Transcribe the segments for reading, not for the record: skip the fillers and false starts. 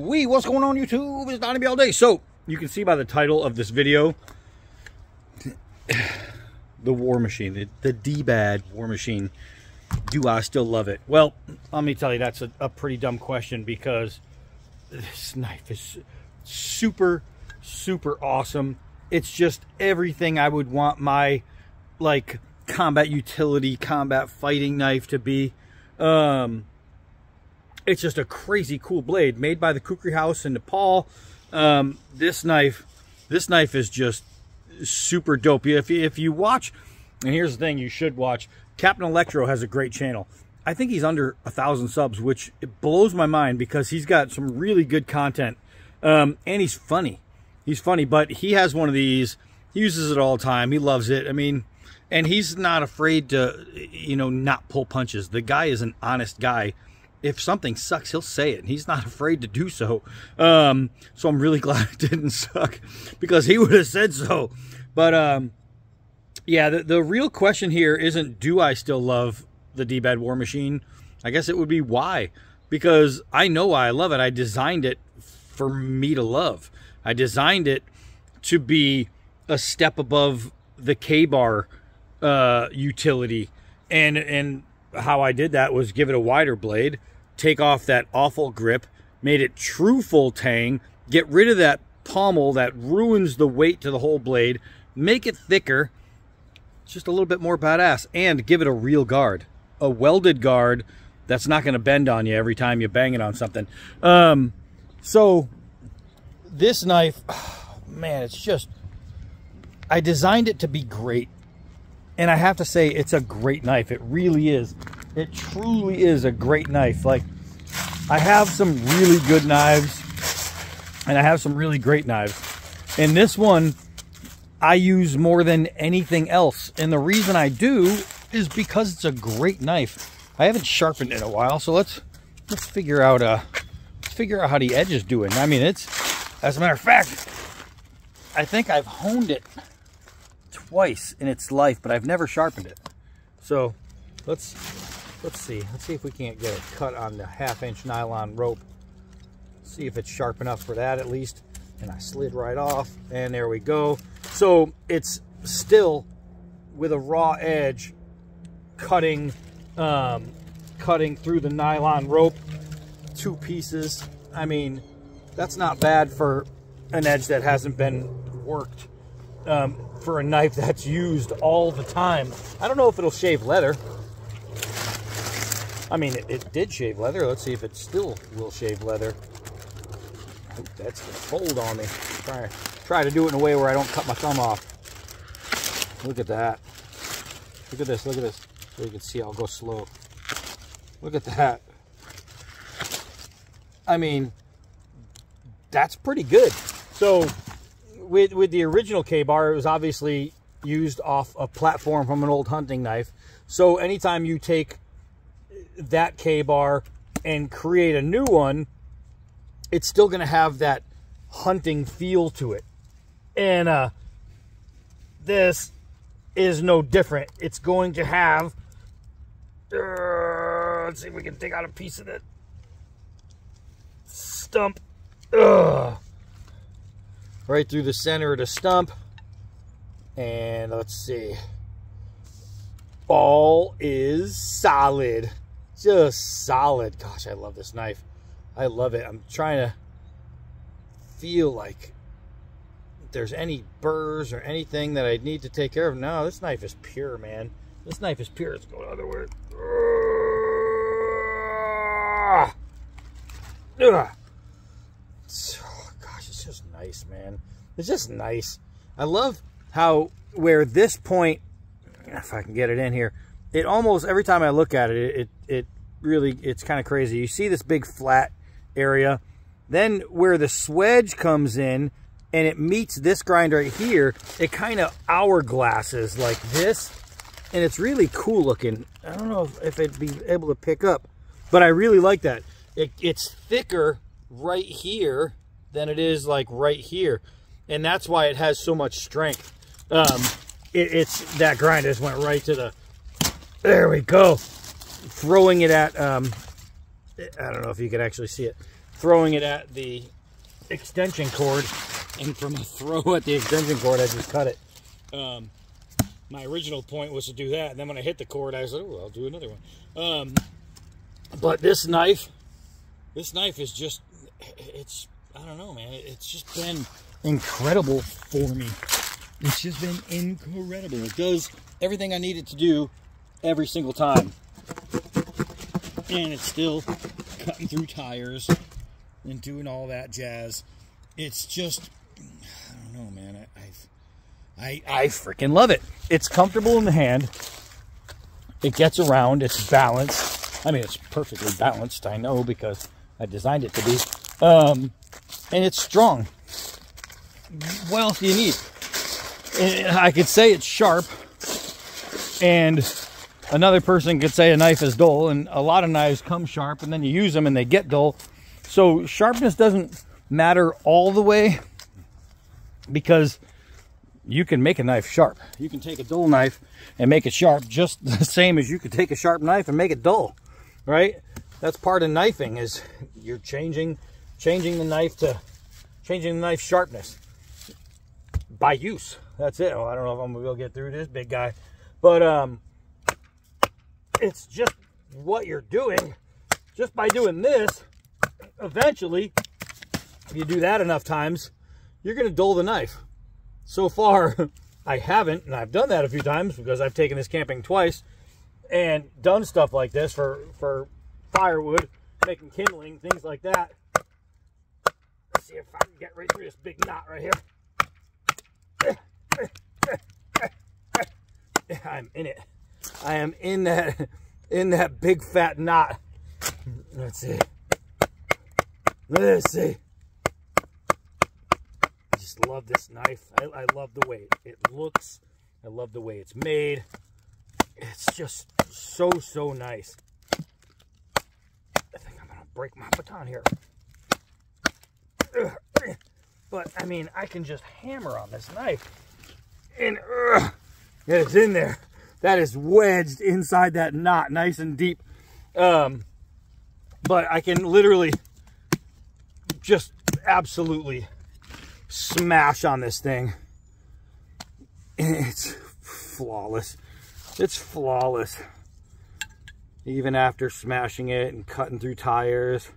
Wee, what's going on YouTube? It's Donnie all day. So, you can see by the title of this video, the war machine, the dbad war machine. Do I still love it? Well, let me tell you, that's a pretty dumb question, because this knife is super, super awesome. It's just everything I would want my, like, combat utility, combat fighting knife to be. It's just a crazy cool blade made by the Kukri House in Nepal. This knife is just super dope. If you watch, and here's the thing, you should watch. Captain Electro has a great channel. I think he's under 1,000 subs, which it blows my mind, because he's got some really good content. And he's funny. He's funny, but he has one of these. He uses it all the time. He loves it. I mean, and he's not afraid to, you know, not pull punches. The guy is an honest guy. If something sucks, he'll say it, and he's not afraid to do so. So I'm really glad it didn't suck, because he would have said so. But yeah, the real question here isn't, do I still love the dbad war machine? I guess it would be why. Because I know why I love it. I designed it for me to love. I designed it to be a step above the K-bar utility. And how I did that was give it a wider blade, take off that awful grip, made it true full tang, get rid of that pommel that ruins the weight to the whole blade, make it thicker, just a little bit more badass, and give it a real guard, a welded guard that's not going to bend on you every time you bang it on something. So this knife, oh, man, it's just, I designed it to be great. And I have to say, it's a great knife. It really is. It truly is a great knife. Like, I have some really good knives, and I have some really great knives. And this one, I use more than anything else. And the reason I do is because it's a great knife. I haven't sharpened it in a while, so let's figure out how the edge is doing. I mean, it's, as a matter of fact, I think I've honed it twice in its life, but I've never sharpened it. So let's see if we can't get a cut on the 1/2-inch nylon rope. See if it's sharp enough for that at least. And I slid right off, and there we go. So it's still with a raw edge, cutting through the nylon rope, 2 pieces. I mean, that's not bad for an edge that hasn't been worked. For a knife that's used all the time. I don't know if it'll shave leather. I mean, it did shave leather. Let's see if it still will shave leather. Oh, that's gonna fold on me. Try to do it in a way where I don't cut my thumb off. Look at that. Look at this, look at this. So you can see I'll go slow. Look at that. I mean, that's pretty good. So with the original K-bar, it was obviously used off a platform from an old hunting knife. So anytime you take that K-bar and create a new one, it's still going to have that hunting feel to it. And this is no different. It's going to have, let's see if we can take out a piece of it. Stump. Right through the center of the stump. And let's see. All is solid. Just solid. Gosh, I love this knife. I love it. I'm trying to feel like if there's any burrs or anything that I need to take care of. No, this knife is pure, man. This knife is pure. Let's go the other way. Just nice, man. It's just nice. I love how where this point, if I can get it in here, it almost every time I look at it, it really, it's kind of crazy. You see this big flat area, then where the swedge comes in and it meets this grind right here, it kind of hourglasses like this, and it's really cool looking. I don't know if it'd be able to pick up, but I really like that. It's thicker right here than it is like right here, and that's why it has so much strength. It's that grind just went right to the, there we go, throwing it at I don't know if you can actually see it, throwing it at the extension cord, and from a throw at the extension cord, I just cut it. My original point was to do that, and then when I hit the cord, I was like, oh, I'll do another one. But this knife is just, it's, I don't know, man, it's just been incredible for me. It's just been incredible. It does everything I need it to do every single time. And it's still cutting through tires and doing all that jazz. It's just, I don't know, man. I freaking love it. It's comfortable in the hand. It gets around. It's balanced. I mean, it's perfectly balanced, I know, because I designed it to be. And it's strong. What else do you need? I could say it's sharp, and another person could say a knife is dull, and a lot of knives come sharp, and then you use them and they get dull. So sharpness doesn't matter all the way, because you can make a knife sharp. You can take a dull knife and make it sharp just the same as you could take a sharp knife and make it dull, right? That's part of knifing, is you're changing the knife sharpness by use. That's it. Oh, I don't know if I'm gonna be able to get through this big guy, but it's just what you're doing. Just by doing this, eventually, if you do that enough times, you're gonna dull the knife. So far, I haven't, and I've done that a few times because I've taken this camping twice and done stuff like this for firewood, making kindling, things like that. Let's see if I can get right through this big knot right here. I'm in it. I am in that big fat knot. Let's see. Let's see. I just love this knife. I love the way it looks. I love the way it's made. It's just so nice. I think I'm gonna break my baton here. But I mean, I can just hammer on this knife, and it's in there. That is wedged inside that knot, nice and deep. But I can literally just absolutely smash on this thing, and it's flawless. It's flawless. Even after smashing it and cutting through tires,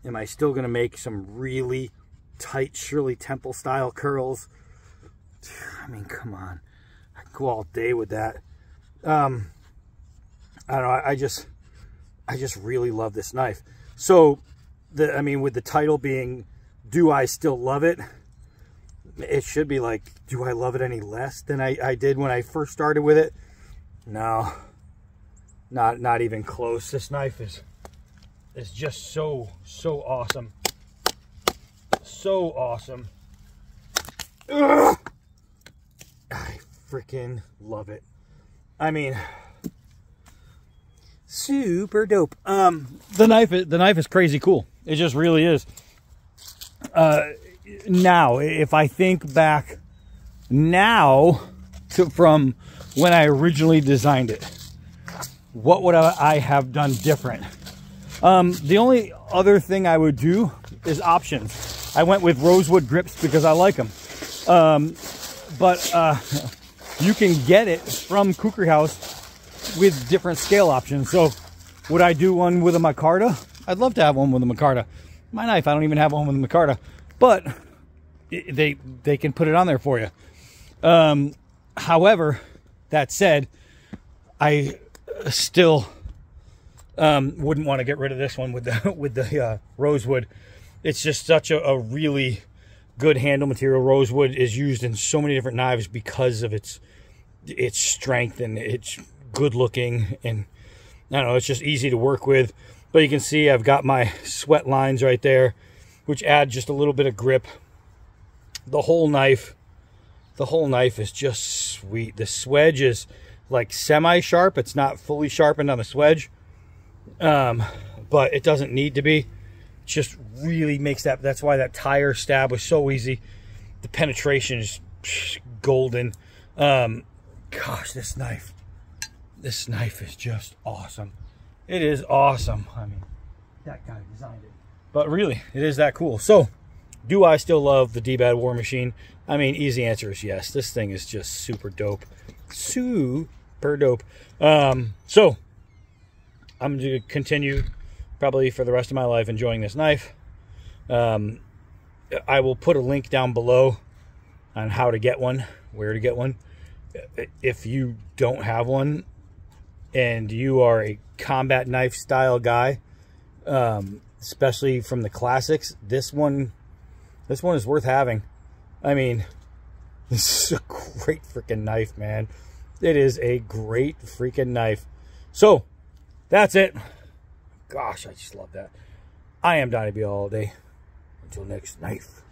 am I still gonna make some really tight Shirley Temple style curls? I mean, come on. I can go all day with that. I don't know, I just really love this knife. So I mean, with the title being, do I still love it? It should be like, do I love it any less than I did when I first started with it? No, not even close. This knife is just so awesome. So awesome. Ugh! I freaking love it. I mean, super dope. The knife is crazy cool. It just really is. Now, if I think back now from when I originally designed it, what would I have done different? The only other thing I would do is options. I went with rosewood grips because I like them. But you can get it from Kukri House with different scale options. So would I do one with a micarta? I'd love to have one with a micarta. My knife, I don't even have one with a micarta, but they can put it on there for you. However, that said, I still wouldn't want to get rid of this one with the rosewood. It's just such a really good handle material. Rosewood is used in so many different knives because of its strength, and it's good looking, and I don't know, it's just easy to work with. But you can see I've got my sweat lines right there, which add just a little bit of grip. The whole knife is just sweet. The swedge is like semi-sharp. It's not fully sharpened on the swedge, but it doesn't need to be. It just really makes that's why that tire stab was so easy. The penetration is golden. Gosh, this knife is just awesome. It is awesome. I mean, that guy designed it. But really, it is that cool. So, do I still love the dbad War Machine? I mean, easy answer is yes. This thing is just super dope. Super dope. So, I'm going to continue probably for the rest of my life enjoying this knife. I will put a link down below on how to get one, where to get one. If you don't have one and you are a combat knife style guy, especially from the classics, this one is worth having. I mean, this is a great freaking knife, man. It is a great freaking knife. So, that's it. Gosh, I just love that. I am Donnie B all day. Until next knife.